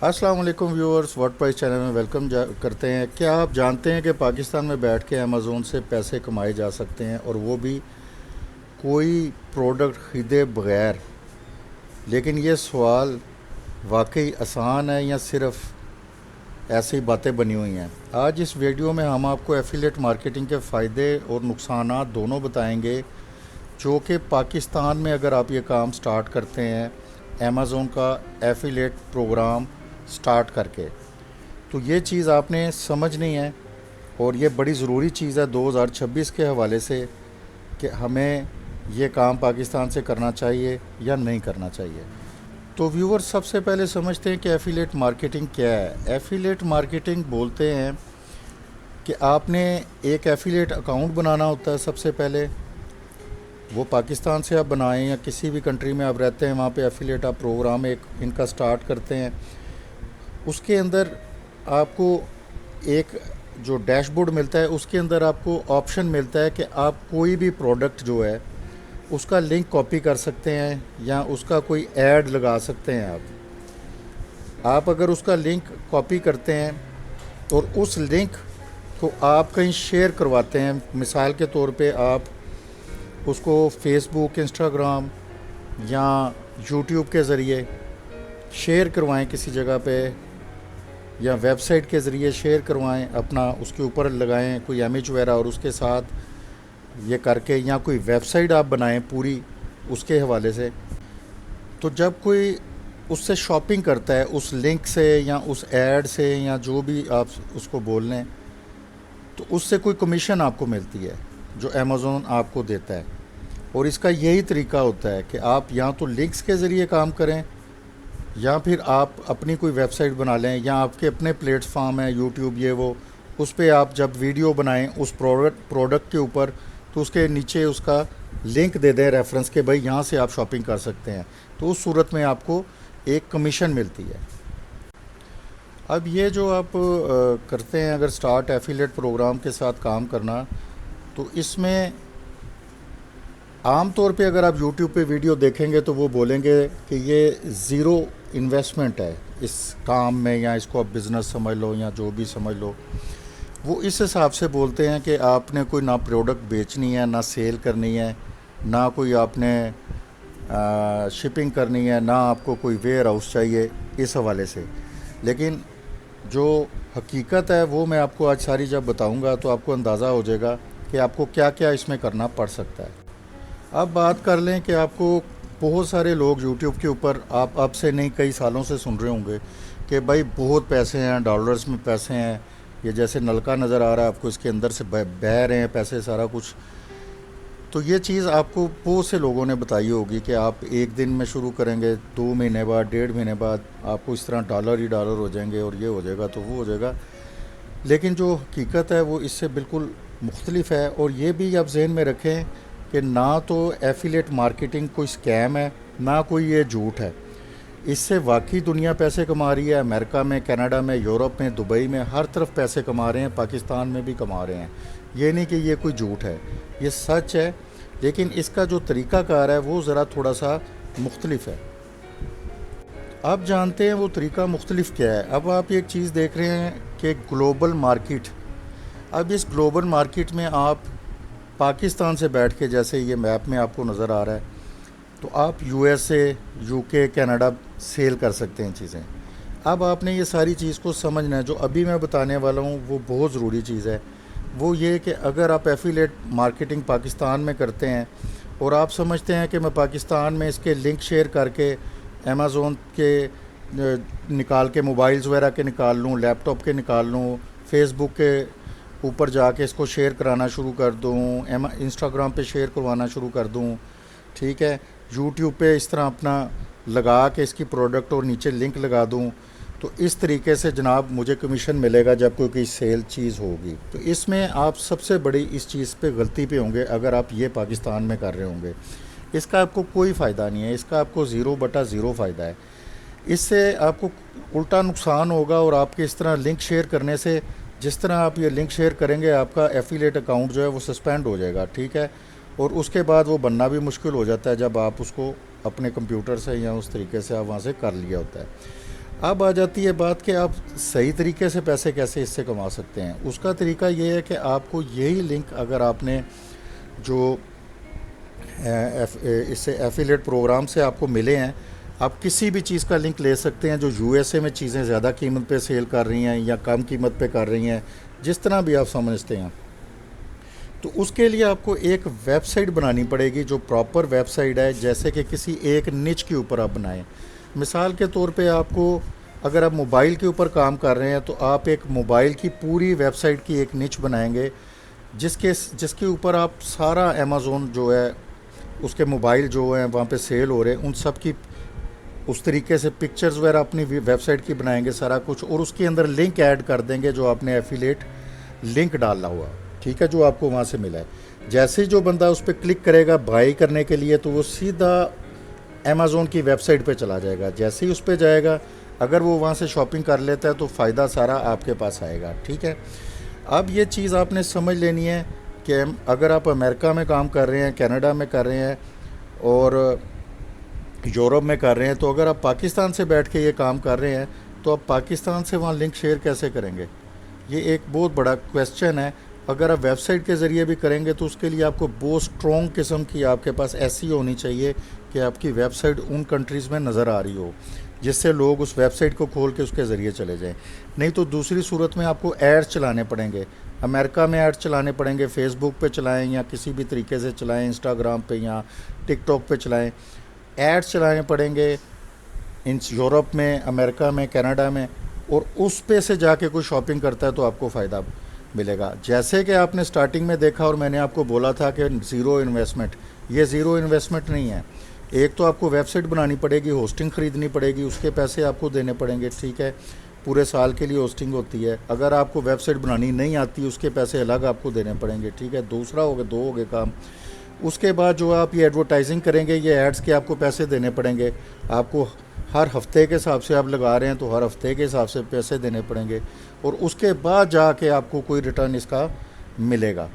السلام علیکم viewers, word price channel میں ویلکم کرتے ہیں۔ کیا آپ جانتے ہیں کہ پاکستان میں بیٹھ کے امیزون سے پیسے کمائے جا سکتے ہیں، اور وہ بھی کوئی پروڈکٹ خریدے بغیر؟ لیکن یہ سوال واقعی آسان ہے یا صرف ایسی باتیں بنی ہوئی ہیں؟ آج اس ویڈیو میں ہم آپ کو ایفیلیٹ مارکیٹنگ کے فائدے اور نقصانات دونوں بتائیں گے، جو کہ پاکستان میں اگر آپ یہ کام سٹارٹ کرتے ہیں امیزون کا ایفیلیٹ پروگرام سٹارٹ کر کے، تو یہ چیز آپ نے سمجھنی ہے، اور یہ بڑی ضروری چیز ہے 2026 کے حوالے سے کہ ہمیں یہ کام پاکستان سے کرنا چاہیے یا نہیں کرنا چاہیے۔ تو ویور، سب سے پہلے سمجھتے ہیں کہ ایفیلیٹ مارکیٹنگ کیا ہے۔ ایفیلیٹ مارکیٹنگ بولتے ہیں کہ آپ نے ایک ایفیلیٹ اکاؤنٹ بنانا ہوتا ہے۔ سب سے پہلے وہ پاکستان سے آپ بنائیں یا کسی بھی کنٹری میں آپ رہتے ہیں، وہاں پہ ایفیلیٹ آپ پروگرام ایک ان کا سٹارٹ کرتے ہیں۔ اس کے اندر آپ کو ایک جو ڈیش بورڈ ملتا ہے، اس کے اندر آپ کو آپشن ملتا ہے کہ آپ کوئی بھی پروڈکٹ جو ہے اس کا لنک کاپی کر سکتے ہیں یا اس کا کوئی ایڈ لگا سکتے ہیں۔ آپ اگر اس کا لنک کاپی کرتے ہیں اور اس لنک کو آپ کہیں شیئر کرواتے ہیں، مثال کے طور پہ آپ اس کو فیس بک، انسٹاگرام یا یوٹیوب کے ذریعے شیئر کروائیں کسی جگہ پہ، یا ویب سائٹ کے ذریعے شیئر کروائیں، اپنا اس کے اوپر لگائیں کوئی امیج وغیرہ، اور اس کے ساتھ یہ کر کے، یا کوئی ویب سائٹ آپ بنائیں پوری اس کے حوالے سے، تو جب کوئی اس سے شاپنگ کرتا ہے اس لنک سے یا اس ایڈ سے یا جو بھی آپ اس کو بول لیں، تو اس سے کوئی کمیشن آپ کو ملتی ہے جو امیزون آپ کو دیتا ہے۔ اور اس کا یہی طریقہ ہوتا ہے کہ آپ یا تو لنکس کے ذریعے کام کریں، یا پھر آپ اپنی کوئی ویب سائٹ بنا لیں، یا آپ کے اپنے پلیٹ فارم ہیں یوٹیوب یہ وہ، اس پہ آپ جب ویڈیو بنائیں اس پروڈکٹ کے اوپر، تو اس کے نیچے اس کا لنک دے دیں ریفرنس کے بھائی یہاں سے آپ شاپنگ کر سکتے ہیں، تو اس صورت میں آپ کو ایک کمیشن ملتی ہے۔ اب یہ جو آپ کرتے ہیں اگر سٹارٹ ایفیلیٹ پروگرام کے ساتھ کام کرنا، تو اس میں عام طور پہ اگر آپ یوٹیوب پہ ویڈیو دیکھیں گے تو وہ بولیں گے کہ یہ زیرو انویسٹمنٹ ہے اس کام میں، یا اس کو آپ بزنس سمجھ لو یا جو بھی سمجھ لو۔ وہ اس حساب سے بولتے ہیں کہ آپ نے کوئی نہ پروڈکٹ بیچنی ہے، نہ سیل کرنی ہے، نہ کوئی آپ نے شپنگ کرنی ہے، نہ آپ کو کوئی ویئر ہاؤس چاہیے اس حوالے سے۔ لیکن جو حقیقت ہے وہ میں آپ کو آج ساری جب بتاؤں گا تو آپ کو اندازہ ہو جائے گا کہ آپ کو کیا کیا اس میں کرنا پڑ سکتا ہے۔ اب بات کر لیں کہ آپ کو بہت سارے لوگ یوٹیوب کے اوپر آپ اب سے نہیں کئی سالوں سے سن رہے ہوں گے کہ بھائی بہت پیسے ہیں، ڈالرز میں پیسے ہیں، یہ جیسے نلکا نظر آ رہا ہے آپ کو، اس کے اندر سے بہہ رہے ہیں پیسے سارا کچھ۔ تو یہ چیز آپ کو بہت سے لوگوں نے بتائی ہوگی کہ آپ ایک دن میں شروع کریں گے، 2 مہینے بعد، 1.5 مہینے بعد آپ کو اس طرح ڈالر ہی ڈالر ہو جائیں گے، اور یہ ہو جائے گا تو وہ ہو جائے گا۔ لیکن جو حقیقت ہے وہ اس سے بالکل مختلف ہے، اور یہ بھی آپ ذہن میں رکھیں کہ نہ تو ایفیلیٹ مارکیٹنگ کوئی سکیم ہے، نہ کوئی یہ جھوٹ ہے۔ اس سے واقعی دنیا پیسے کما رہی ہے، امریکہ میں، کینیڈا میں، یورپ میں، دبئی میں، ہر طرف پیسے کما رہے ہیں، پاکستان میں بھی کما رہے ہیں۔ یہ نہیں کہ یہ کوئی جھوٹ ہے، یہ سچ ہے، لیکن اس کا جو طریقہ کار ہے وہ ذرا تھوڑا سا مختلف ہے۔ آپ جانتے ہیں وہ طریقہ مختلف کیا ہے۔ اب آپ ایک چیز دیکھ رہے ہیں کہ گلوبل مارکیٹ، اب اس گلوبل مارکیٹ میں آپ پاکستان سے بیٹھ کے، جیسے یہ میپ میں آپ کو نظر آ رہا ہے، تو آپ یو ایس اے، یو کے، کینیڈا سیل کر سکتے ہیں چیزیں۔ اب آپ نے یہ ساری چیز کو سمجھنا ہے، جو ابھی میں بتانے والا ہوں وہ بہت ضروری چیز ہے۔ وہ یہ کہ اگر آپ ایفیلیٹ مارکیٹنگ پاکستان میں کرتے ہیں اور آپ سمجھتے ہیں کہ میں پاکستان میں اس کے لنک شیئر کر کے امیزون کے نکال کے، موبائلز وغیرہ کے نکال لوں، لیپ ٹاپ کے نکال لوں، فیس بک کے اوپر جا کے اس کو شیئر کرانا شروع کر دوں، انسٹاگرام پہ شیئر کروانا شروع کر دوں، ٹھیک ہے، یوٹیوب پہ اس طرح اپنا لگا کے اس کی پروڈکٹ اور نیچے لنک لگا دوں، تو اس طریقے سے جناب مجھے کمیشن ملے گا جب کوئی سیل چیز ہوگی۔ تو اس میں آپ سب سے بڑی اس چیز پہ غلطی پہ ہوں گے اگر آپ یہ پاکستان میں کر رہے ہوں گے۔ اس کا آپ کو کوئی فائدہ نہیں ہے، اس کا آپ کو 0/0 فائدہ ہے۔ اس سے آپ کو الٹا نقصان ہوگا، اور آپ کے اس طرح لنک شیئر کرنے سے، جس طرح آپ یہ لنک شیئر کریں گے، آپ کا ایفیلیٹ اکاؤنٹ جو ہے وہ سسپینڈ ہو جائے گا، ٹھیک ہے، اور اس کے بعد وہ بننا بھی مشکل ہو جاتا ہے جب آپ اس کو اپنے کمپیوٹر سے یا اس طریقے سے آپ وہاں سے کر لیا ہوتا ہے۔ اب آ جاتی ہے بات کہ آپ صحیح طریقے سے پیسے کیسے اس سے کما سکتے ہیں. اس کا طریقہ یہ ہے کہ آپ کو یہی لنک اگر آپ نے جو اس سے ایفیلیٹ پروگرام سے آپ کو ملے ہیں, آپ کسی بھی چیز کا لنک لے سکتے ہیں جو یو ایس اے میں چیزیں زیادہ قیمت پہ سیل کر رہی ہیں یا کم قیمت پہ کر رہی ہیں, جس طرح بھی آپ سمجھتے ہیں. تو اس کے لیے آپ کو ایک ویب سائٹ بنانی پڑے گی جو پراپر ویب سائٹ ہے, جیسے کہ کسی ایک نچ کے اوپر آپ بنائیں. مثال کے طور پہ آپ کو اگر آپ موبائل کے اوپر کام کر رہے ہیں تو آپ ایک موبائل کی پوری ویب سائٹ کی ایک نچ بنائیں گے جس کے اوپر آپ سارا امیزون جو ہے اس کے موبائل جو ہیں وہاں پہ سیل ہو رہے ہیں ان سب کی اس طریقے سے پکچرز وغیرہ اپنی ویب سائٹ کی بنائیں گے سارا کچھ, اور اس کے اندر لنک ایڈ کر دیں گے جو آپ نے ایفیلیٹ لنک ڈالا ہوا, ٹھیک ہے, جو آپ کو وہاں سے ملا ہے. جیسے ہی جو بندہ اس پہ کلک کرے گا بائی کرنے کے لیے تو وہ سیدھا امیزون کی ویب سائٹ پہ چلا جائے گا. جیسے ہی اس پہ جائے گا اگر وہ وہاں سے شاپنگ کر لیتا ہے تو فائدہ سارا آپ کے پاس آئے گا, ٹھیک ہے. اب یہ چیز آپ نے سمجھ لینی ہے کہ اگر آپ امریکہ میں کام کر رہے ہیں, کینیڈا میں کر رہے ہیں اور یورپ میں کر رہے ہیں, تو اگر آپ پاکستان سے بیٹھ کے یہ کام کر رہے ہیں تو آپ پاکستان سے وہاں لنک شیئر کیسے کریں گے؟ یہ ایک بہت بڑا کویسچن ہے. اگر آپ ویب سائٹ کے ذریعے بھی کریں گے تو اس کے لیے آپ کو بہت اسٹرانگ قسم کی آپ کے پاس ایسی ہونی چاہیے کہ آپ کی ویب سائٹ ان کنٹریز میں نظر آ رہی ہو جس سے لوگ اس ویب سائٹ کو کھول کے اس کے ذریعے چلے جائیں. نہیں تو دوسری صورت میں آپ کو ایڈز چلانے پڑیں گے. امریکہ میں ایڈ چلانے پڑیں گے, فیس بک پہ چلائیں یا کسی بھی طریقے سے چلائیں, انسٹاگرام پہ یا ٹک ٹاک پہ چلائیں, ایڈز چلانے پڑیں گے یورپ میں, امریکہ میں, کینیڈا میں, اور اس پہ سے جا کے کوئی شاپنگ کرتا ہے تو آپ کو فائدہ ملے گا. جیسے کہ آپ نے سٹارٹنگ میں دیکھا اور میں نے آپ کو بولا تھا کہ زیرو انویسٹمنٹ, یہ زیرو انویسٹمنٹ نہیں ہے. ایک تو آپ کو ویب سائٹ بنانی پڑے گی, ہوسٹنگ خریدنی پڑے گی, اس کے پیسے آپ کو دینے پڑیں گے, ٹھیک ہے, پورے سال کے لیے ہوسٹنگ ہوتی ہے. اگر آپ کو ویب سائٹ بنانی نہیں آتی اس کے پیسے الگ آپ کو دینے پڑیں گے, ٹھیک ہے. دوسرا ہو گیا, دو ہو گئے کام. اس کے بعد جو آپ یہ ایڈورٹائزنگ کریں گے, یہ ایڈز کے آپ کو پیسے دینے پڑیں گے. آپ کو ہر ہفتے کے حساب سے آپ لگا رہے ہیں تو ہر ہفتے کے حساب سے پیسے دینے پڑیں گے, اور اس کے بعد جا کے آپ کو کوئی ریٹرن اس کا ملے گا.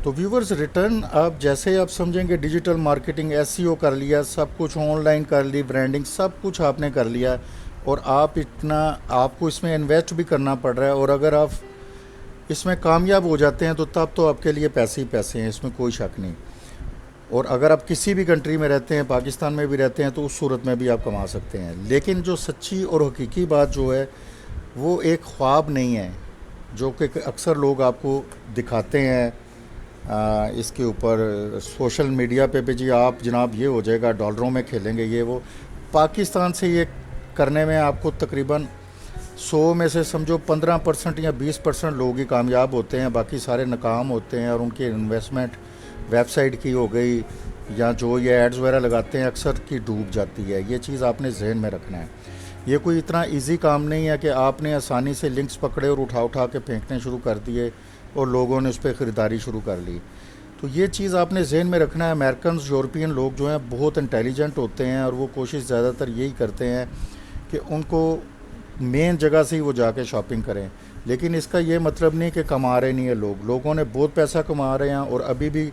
تو ویورز, ریٹرن آپ جیسے آپ سمجھیں گے ڈیجیٹل مارکیٹنگ, ایس سی او کر لیا, سب کچھ آن لائن کر لی, برانڈنگ سب کچھ آپ نے کر لیا, اور آپ کو اس میں انویسٹ بھی کرنا پڑ رہا ہے, اور اگر آپ اس میں کامیاب ہو جاتے ہیں تو تب تو آپ کے لیے پیسے ہی پیسے ہیں, اس میں کوئی شک نہیں. اور اگر آپ کسی بھی کنٹری میں رہتے ہیں, پاکستان میں بھی رہتے ہیں, تو اس صورت میں بھی آپ کما سکتے ہیں. لیکن جو سچی اور حقیقی بات جو ہے وہ ایک خواب نہیں ہے جو کہ اکثر لوگ آپ کو دکھاتے ہیں اس کے اوپر سوشل میڈیا پہ بھی, جی آپ جناب یہ ہو جائے گا, ڈالروں میں کھیلیں گے, یہ وہ. پاکستان سے یہ کرنے میں آپ کو تقریباً 100 میں سے سمجھو 15% یا 20% لوگ ہی کامیاب ہوتے ہیں, باقی سارے ناکام ہوتے ہیں, اور ان کی انویسٹمنٹ ویب سائٹ کی ہو گئی یا جو یہ ایڈز وغیرہ لگاتے ہیں اکثر کی ڈوب جاتی ہے. یہ چیز آپ نے ذہن میں رکھنا ہے. یہ کوئی اتنا ایزی کام نہیں ہے کہ آپ نے آسانی سے لنکس پکڑے اور اٹھا کے پھینکنے شروع کر دیے اور لوگوں نے اس پہ خریداری شروع کر لی. تو یہ چیز آپ نے ذہن میں رکھنا ہے. امریکنز, یورپین لوگ جو ہیں بہت انٹیلیجنٹ ہوتے ہیں, اور وہ کوشش زیادہ تر یہی کرتے ہیں کہ ان کو مین جگہ سے ہی وہ جا کے شاپنگ کریں. لیکن اس کا یہ مطلب نہیں کہ کما رہے نہیں ہیں لوگوں نے بہت پیسہ کما رہے ہیں, اور ابھی بھی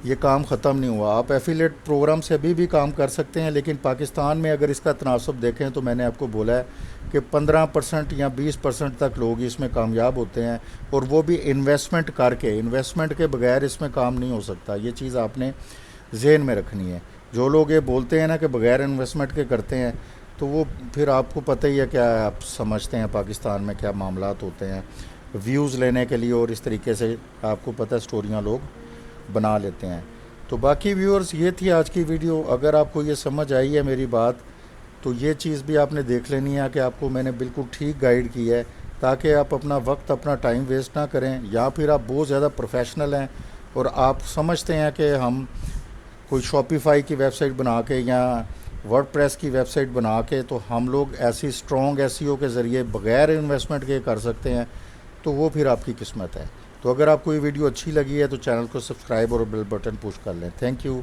یہ کام ختم نہیں ہوا. آپ ایفیلیٹ پروگرام سے ابھی بھی کام کر سکتے ہیں, لیکن پاکستان میں اگر اس کا تناسب دیکھیں تو میں نے آپ کو بولا ہے کہ 15% یا 20% تک لوگ اس میں کامیاب ہوتے ہیں, اور وہ بھی انویسٹمنٹ کر کے. انویسٹمنٹ کے بغیر اس میں کام نہیں ہو سکتا. یہ چیز آپ نے ذہن میں رکھنی ہے. جو لوگ یہ بولتے ہیں نا کہ بغیر انویسٹمنٹ کے کرتے ہیں, تو وہ پھر آپ کو پتہ ہی ہے کیا آپ سمجھتے ہیں پاکستان میں کیا معاملات ہوتے ہیں ویوز لینے کے لیے, اور اس طریقے سے آپ کو پتہ ہے سٹوریاں لوگ بنا لیتے ہیں. تو باقی ویورز, یہ تھی آج کی ویڈیو. اگر آپ کو یہ سمجھ آئی ہے میری بات تو یہ چیز بھی آپ نے دیکھ لینی ہے کہ آپ کو میں نے بالکل ٹھیک گائیڈ کی ہے, تاکہ آپ اپنا وقت, اپنا ٹائم ویسٹ نہ کریں. یا پھر آپ بہت زیادہ پروفیشنل ہیں اور آپ سمجھتے ہیں کہ ہم کوئی شاپیفائی کی ویب سائٹ بنا کے یا ورڈ پریس کی ویب سائٹ بنا کے تو ہم لوگ ایسی اسٹرانگ ایس ای او کے ذریعے بغیر انویسٹمنٹ کے کر سکتے ہیں, تو وہ پھر آپ کی قسمت ہے. تو اگر آپ کو یہ ویڈیو اچھی لگی ہے تو چینل کو سبسکرائب اور بیل بٹن پوش کر لیں. Thank you.